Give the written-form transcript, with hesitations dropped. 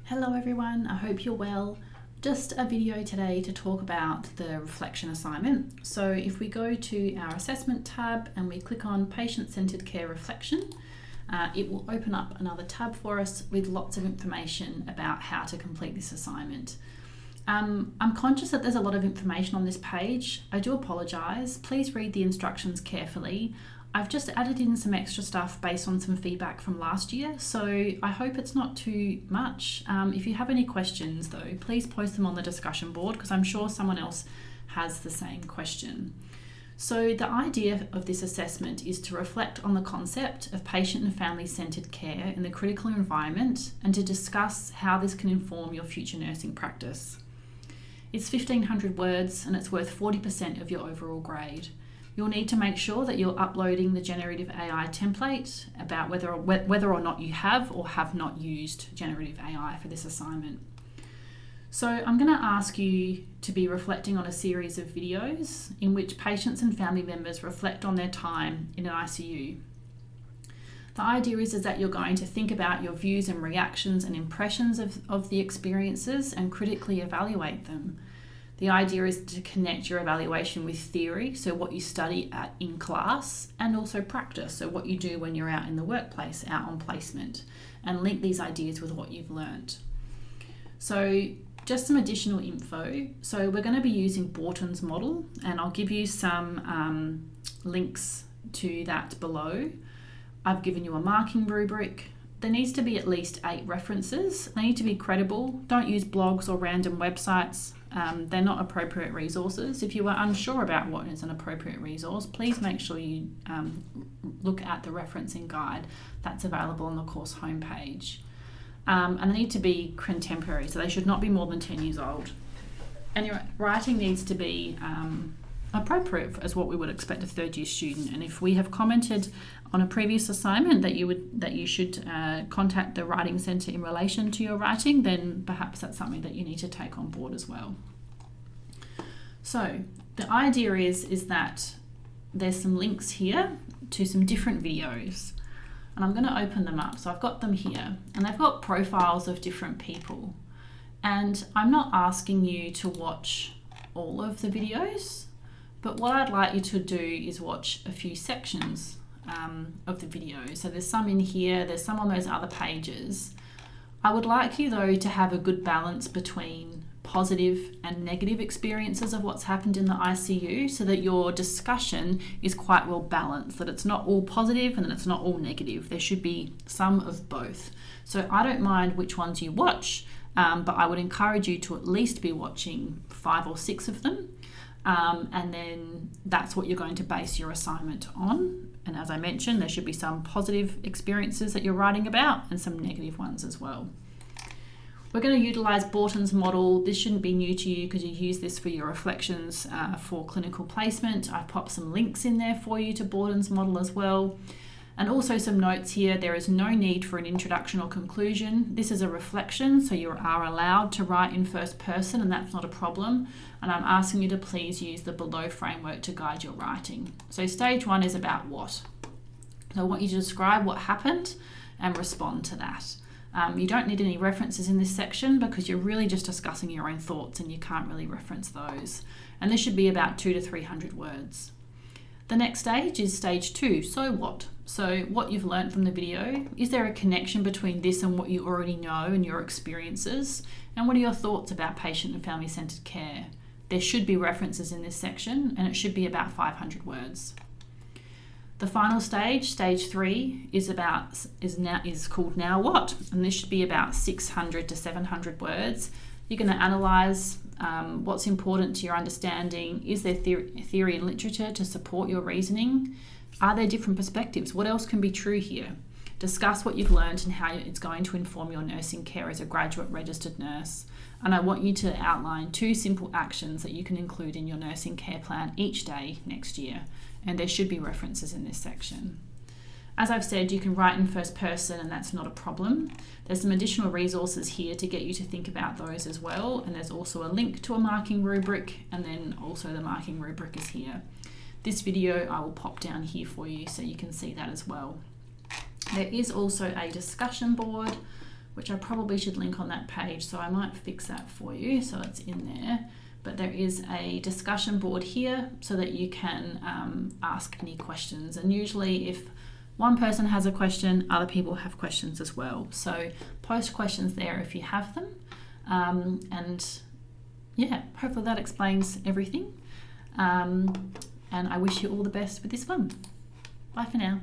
Hello everyone, I hope you're well. Just a video today to talk about the reflection assignment. So if we go to our assessment tab and we click on patient-centered care reflection, it will open up another tab for us with lots of information about how to complete this assignment. I'm conscious that there's a lot of information on this page. I do apologise. Please read the instructions carefully. I've just added in some extra stuff based on some feedback from last year, so I hope it's not too much. If you have any questions though, please post them on the discussion board because I'm sure someone else has the same question. So the idea of this assessment is to reflect on the concept of patient and family-centred care in the critical environment and to discuss how this can inform your future nursing practice. It's 1,500 words and it's worth 40% of your overall grade. You'll need to make sure that you're uploading the generative AI template about whether or not you have or have not used generative AI for this assignment. So I'm going to ask you to be reflecting on a series of videos in which patients and family members reflect on their time in an ICU. The idea is that you're going to think about your views and reactions and impressions of the experiences and critically evaluate them. The idea is to connect your evaluation with theory, so what you study in class, and also practice, so what you do when you're out in the workplace, out on placement, and link these ideas with what you've learnt. So just some additional info. So we're going to be using Borton's model, and I'll give you some links to that below. I've given you a marking rubric. There needs to be at least 8 references. They need to be credible. Don't use blogs or random websites. They're not appropriate resources. If you are unsure about what is an appropriate resource, please make sure you look at the referencing guide that's available on the course homepage. And they need to be contemporary, so they should not be more than 10 years old. And your writing needs to be appropriate as what we would expect a third-year student. And if we have commented on a previous assignment that you should contact the writing centre in relation to your writing, then perhaps that's something that you need to take on board as well. So the idea is that there's some links here to some different videos, and I'm going to open them up. So I've got them here, and they've got profiles of different people, and I'm not asking you to watch all of the videos, but what I'd like you to do is watch a few sections of the video. So there's some in here, there's some on those other pages. I would like you though to have a good balance between positive and negative experiences of what's happened in the ICU so that your discussion is quite well balanced, that it's not all positive and that it's not all negative. There should be some of both. So I don't mind which ones you watch, but I would encourage you to at least be watching 5 or 6 of them. And then that's what you're going to base your assignment on. And as I mentioned, there should be some positive experiences that you're writing about and some negative ones as well. We're going to utilise Borton's model. This shouldn't be new to you because you use this for your reflections for clinical placement. I've popped some links in there for you to Borton's model as well. And also some notes here. There is no need for an introduction or conclusion. This is a reflection, so you are allowed to write in first person, and that's not a problem. And I'm asking you to please use the below framework to guide your writing. So stage 1 is about what. So I want you to describe what happened and respond to that. You don't need any references in this section because you're really just discussing your own thoughts and you can't really reference those. And this should be about 200 to 300 words. The next stage is stage 2, so what? So what you've learned from the video, is there a connection between this and what you already know and your experiences? And what are your thoughts about patient and family-centred care? There should be references in this section and it should be about 500 words. The final stage, stage 3, is called Now What? And this should be about 600 to 700 words. You're going to analyse what's important to your understanding. Is there theory and literature to support your reasoning? Are there different perspectives? What else can be true here? Discuss what you've learned and how it's going to inform your nursing care as a graduate registered nurse. And I want you to outline 2 simple actions that you can include in your nursing care plan each day next year. And there should be references in this section. As I've said, you can write in first person and that's not a problem. There's some additional resources here to get you to think about those as well. And there's also a link to a marking rubric, and then also the marking rubric is here. This video I will pop down here for you so you can see that as well. There is also a discussion board which I probably should link on that page, so I might fix that for you so it's in there. But there is a discussion board here so that you can ask any questions, and usually if one person has a question, other people have questions as well. So post questions there if you have them. And yeah, hopefully that explains everything. And I wish you all the best with this one. Bye for now.